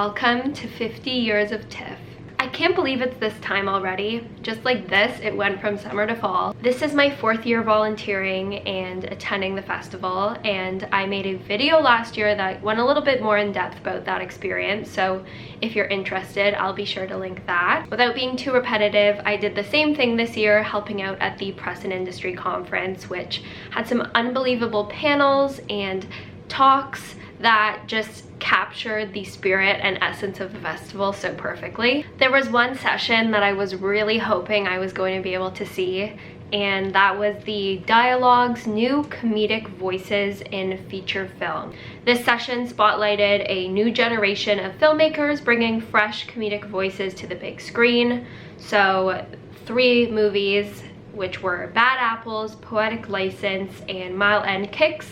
Welcome to 50 years of TIFF. I can't believe it's this time already. Just like this, it went from summer to fall. This is my 4th year volunteering and attending the festival, and I made a video last year that went a little bit more in depth about that experience, so if you're interested, I'll be sure to link that. Without being too repetitive, I did the same thing this year, helping out at the Press and Industry Conference, which had some unbelievable panels and talks that just captured the spirit and essence of the festival so perfectly. There was one session that I was really hoping I was going to be able to see, and that was the Dialogue's New Comedic Voices in Feature Film. This session spotlighted a new generation of filmmakers bringing fresh comedic voices to the big screen. So 3 movies, which were Bad Apples, Poetic License, and Mile End Kicks,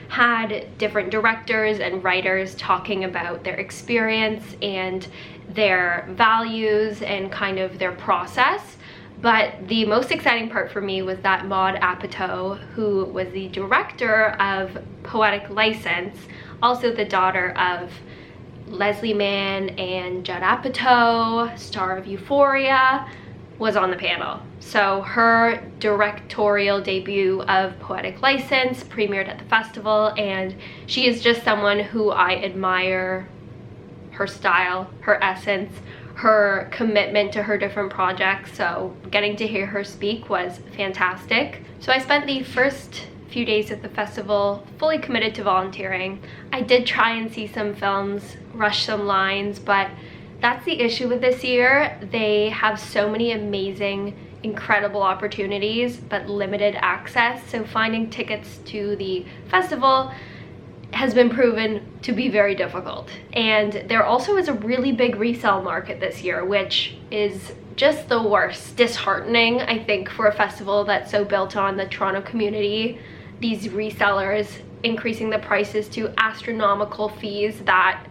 had different directors and writers talking about their experience and their values and kind of their process. But the most exciting part for me was that Maud Apatow, who was the director of Poetic License, also the daughter of Leslie Mann and Judd Apatow, star of Euphoria, was on the panel. So her directorial debut of Poetic License premiered at the festival, and she is just someone who I admire, her style, her essence, her commitment to her different projects. So getting to hear her speak was fantastic. So I spent the first few days of the festival fully committed to volunteering. I did try and see some films, rush some lines, but that's the issue with this year. They have so many amazing, incredible opportunities, but limited access. So finding tickets to the festival has been proven to be very difficult. And there also is a really big resale market this year, which is just the worst. Disheartening, I think, for a festival that's so built on the Toronto community. These resellers increasing the prices to astronomical fees that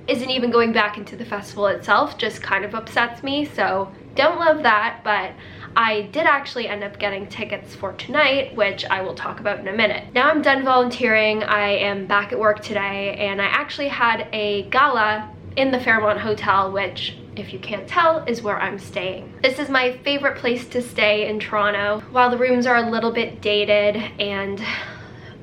isn't even going back into the festival itself, just kind of upsets me. So don't love that, but I did actually end up getting tickets for tonight, which I will talk about in a minute. Now I'm done volunteering, I am back at work today, and I actually had a gala in the Fairmont Hotel, which, if you can't tell, is where I'm staying. This is my favorite place to stay in Toronto. While the rooms are a little bit dated and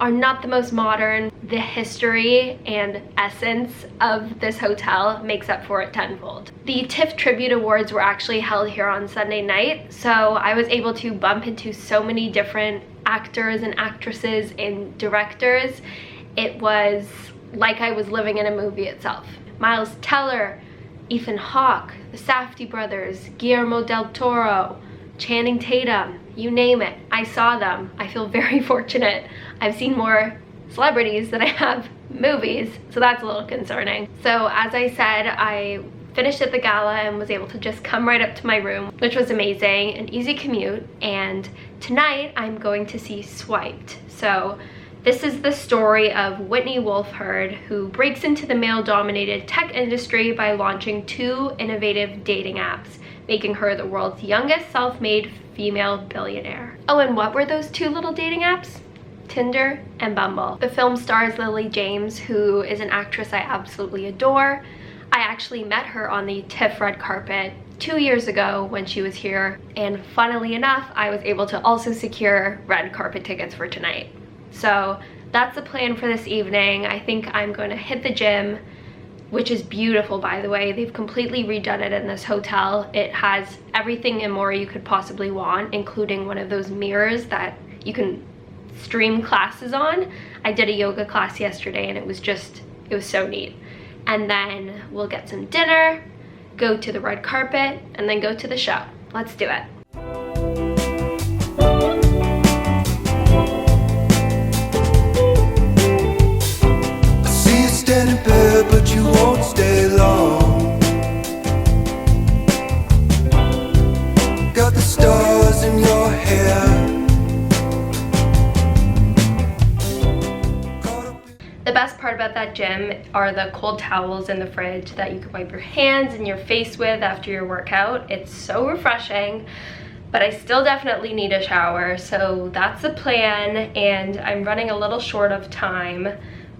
are not the most modern, the history and essence of this hotel makes up for it tenfold. The TIFF Tribute Awards were actually held here on Sunday night, so I was able to bump into so many different actors and actresses and directors. It was like I was living in a movie itself. Miles Teller, Ethan Hawke, the Safdie brothers, Guillermo del Toro, Channing Tatum, you name it, I saw them. I feel very fortunate. I've seen more celebrities than I have movies, so that's a little concerning. So as I said, I finished at the gala and was able to just come right up to my room, which was amazing, an easy commute. And tonight I'm going to see Swiped. So this is the story of Whitney Wolfhard, who breaks into the male-dominated tech industry by launching 2 innovative dating apps, making her the world's youngest self-made female billionaire. Oh, and what were those 2 little dating apps? Tinder and Bumble. The film stars Lily James, who is an actress I absolutely adore. I actually met her on the TIFF red carpet 2 years ago when she was here, and funnily enough, I was able to also secure red carpet tickets for tonight. So that's the plan for this evening. I think I'm going to hit the gym, which is beautiful, by the way. They've completely redone it in this hotel. It has everything and more you could possibly want, including one of those mirrors that you can stream classes on. I did a yoga class yesterday and it was so neat. And then we'll get some dinner, go to the red carpet, and then go to the show. Let's do it. I see you standing there, but you won't stay long. Got the stars in your hair. The best part about that gym are the cold towels in the fridge that you can wipe your hands and your face with after your workout. It's so refreshing, but I still definitely need a shower, so that's the plan, and I'm running a little short of time,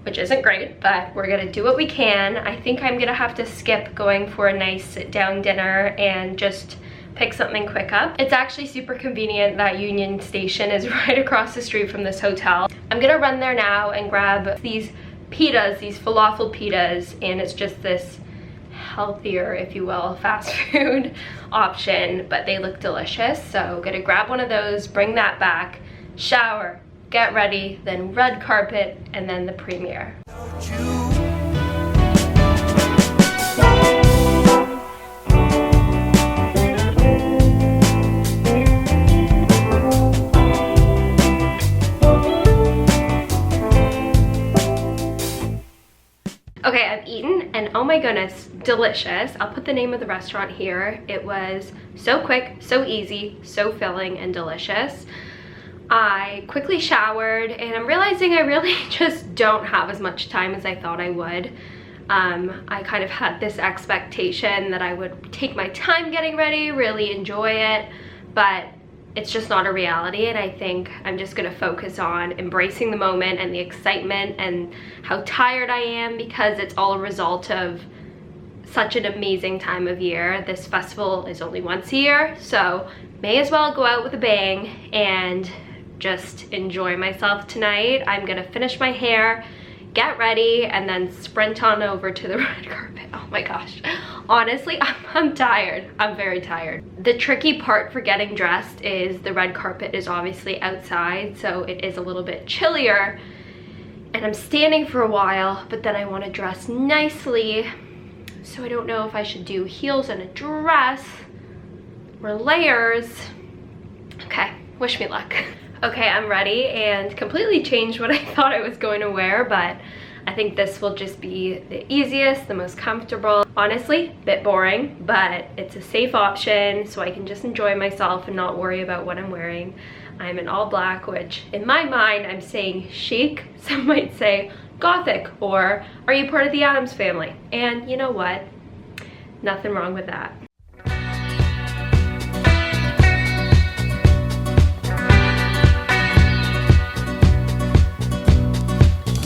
which isn't great, but we're gonna do what we can. I think I'm gonna have to skip going for a nice sit-down dinner and just pick something quick up. It's actually super convenient that Union Station is right across the street from this hotel. I'm gonna run there now and grab these pitas, these falafel pitas, and it's just this healthier, if you will, fast food option, but they look delicious. So gonna grab one of those, bring that back, shower, get ready, then red carpet, and then the premiere. Okay, I've eaten and oh my goodness, delicious. I'll put the name of the restaurant here. It was so quick, so easy, so filling and delicious. I quickly showered and I'm realizing I really just don't have as much time as I thought I would. I kind of had this expectation that I would take my time getting ready, really enjoy it, but it's just not a reality, and I think I'm just gonna focus on embracing the moment and the excitement and how tired I am, because it's all a result of such an amazing time of year. This festival is only once a year, so may as well go out with a bang and just enjoy myself tonight. I'm gonna finish my hair, get ready, and then sprint on over to the red carpet. Oh my gosh. Honestly, I'm tired. I'm very tired. The tricky part for getting dressed is the red carpet is obviously outside, so it is a little bit chillier. And I'm standing for a while, but then I want to dress nicely. So I don't know if I should do heels and a dress or layers. Okay, wish me luck. Okay, I'm ready and completely changed what I thought I was going to wear, but I think this will just be the easiest, the most comfortable. Honestly, a bit boring, but it's a safe option so I can just enjoy myself and not worry about what I'm wearing. I'm in all black, which in my mind, I'm saying chic. Some might say gothic, or are you part of the Addams family? And you know what? Nothing wrong with that.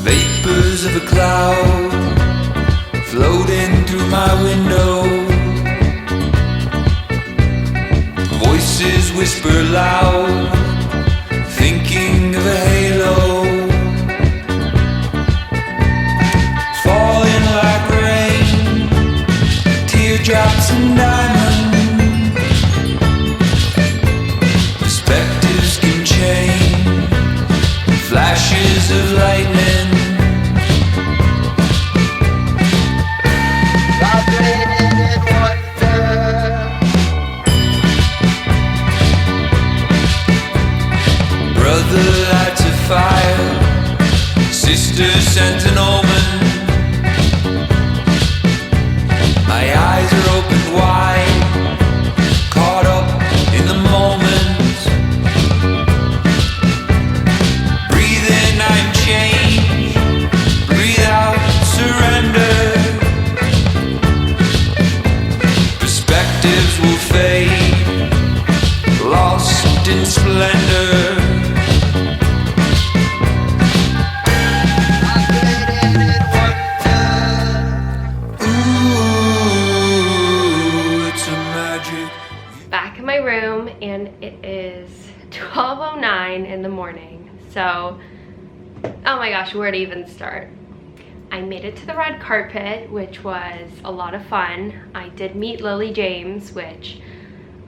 Vapors of a cloud floating through my window. Voices whisper loud, thinking of a halo. Falling like rain, teardrops and diamonds. Perspectives can change, flashes of lightning. Brother lights a fire, sister sends an omen. My eyes are open wide, caught up in the moment. Breathe in, I'm changed. Breathe out, surrender. Perspectives will fade, lost in splendor. Back in my room, and it is 12:09 in the morning. So, oh my gosh, where to even start? I made it to the red carpet, which was a lot of fun. I did meet Lily James, which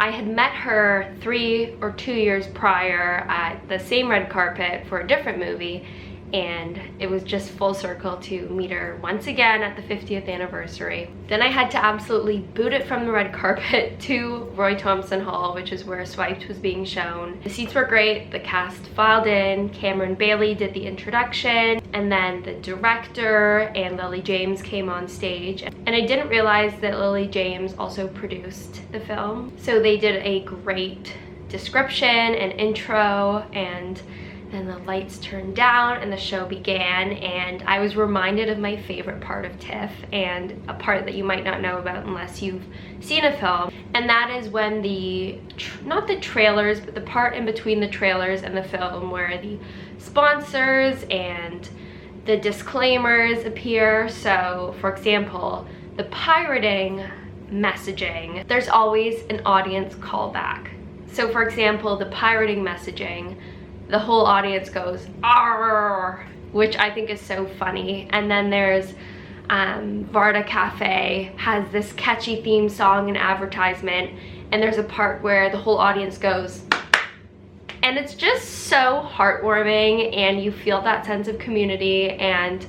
I had met her 3 or 2 years prior at the same red carpet for a different movie, and it was just full circle to meet her once again at the 50th anniversary. Then I had to absolutely boot it from the red carpet to Roy Thompson Hall, which is where Swiped was being shown. The seats were great, the cast filed in, Cameron Bailey did the introduction, and then the director and Lily James came on stage. And I didn't realize that Lily James also produced the film. So they did a great description and intro, and then the lights turned down and the show began, and I was reminded of my favorite part of TIFF, and a part that you might not know about unless you've seen a film, and that is when not the trailers, but the part in between the trailers and the film where the sponsors and the disclaimers appear. So for example, the pirating messaging, there's always an audience callback. So for example, the pirating messaging, the whole audience goes "arr," which I think is so funny. And then there's Varda Cafe has this catchy theme song and advertisement, and there's a part where the whole audience goes, and it's just so heartwarming, and you feel that sense of community, and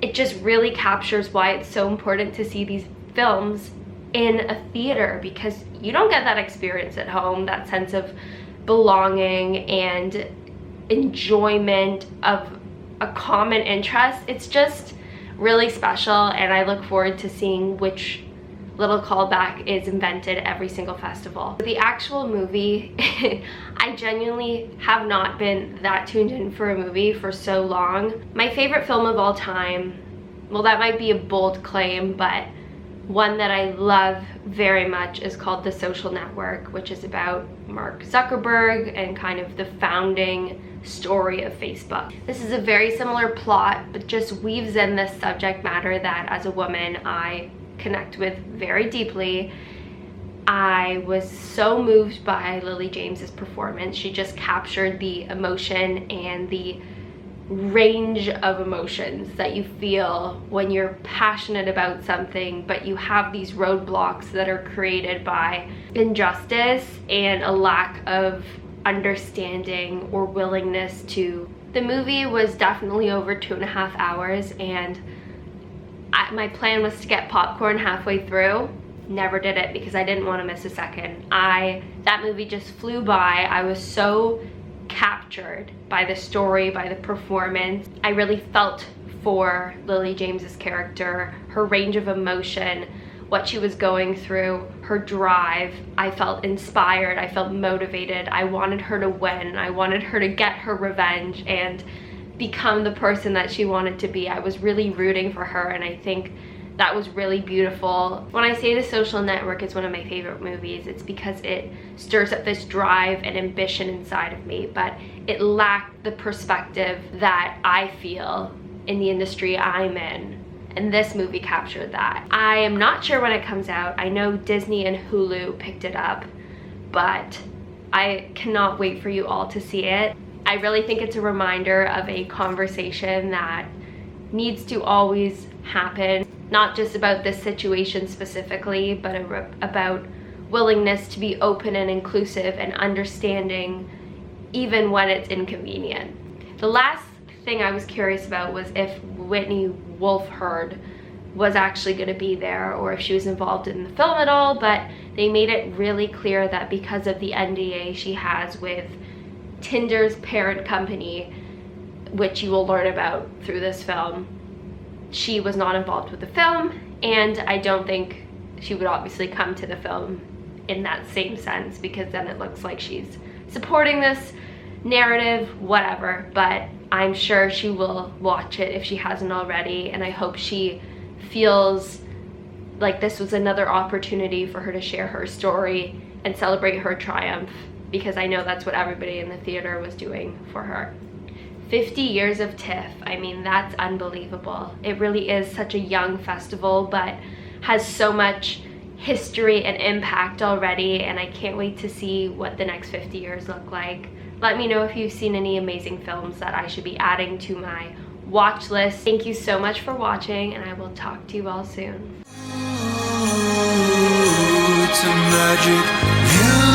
it just really captures why it's so important to see these films in a theater, because you don't get that experience at home, that sense of belonging and enjoyment of a common interest. It's just really special, and I look forward to seeing which little callback is invented every single festival. The actual movie, I genuinely have not been that tuned in for a movie for so long. My favorite film of all time, well, that might be a bold claim, but one that I love very much is called The Social Network, which is about Mark Zuckerberg and kind of the founding story of Facebook. This is a very similar plot, but just weaves in this subject matter that as a woman I connect with very deeply. I was so moved by Lily James's performance. She just captured the emotion and the range of emotions that you feel when you're passionate about something, but you have these roadblocks that are created by injustice and a lack of understanding or willingness to. The movie was definitely over 2.5 hours, and my plan was to get popcorn halfway through. Never did it because I didn't want to miss a second. That movie just flew by. I was so captured by the story, by the performance. I really felt for Lily James's character, her range of emotion, what she was going through, her drive. I felt inspired, I felt motivated. I wanted her to win. I wanted her to get her revenge and become the person that she wanted to be. I was really rooting for her, and I think that was really beautiful. When I say The Social Network is one of my favorite movies, it's because it stirs up this drive and ambition inside of me, but it lacked the perspective that I feel in the industry I'm in. And this movie captured that. I am not sure when it comes out. I know Disney and Hulu picked it up, but I cannot wait for you all to see it. I really think it's a reminder of a conversation that needs to always happen, not just about this situation specifically, but about willingness to be open and inclusive and understanding even when it's inconvenient. The last thing I was curious about was if Whitney Wolfe was actually going to be there, or if she was involved in the film at all, but they made it really clear that because of the NDA she has with Tinder's parent company, which you will learn about through this film, she was not involved with the film, and I don't think she would obviously come to the film in that same sense, because then it looks like she's supporting this narrative, whatever, but I'm sure she will watch it if she hasn't already, and I hope she feels like this was another opportunity for her to share her story and celebrate her triumph, because I know that's what everybody in the theater was doing for her. 50 years of TIFF, I mean, that's unbelievable. It really is such a young festival, but has so much history and impact already, and I can't wait to see what the next 50 years look like. Let me know if you've seen any amazing films that I should be adding to my watch list. Thank you so much for watching, and I will talk to you all soon. It's a magic view.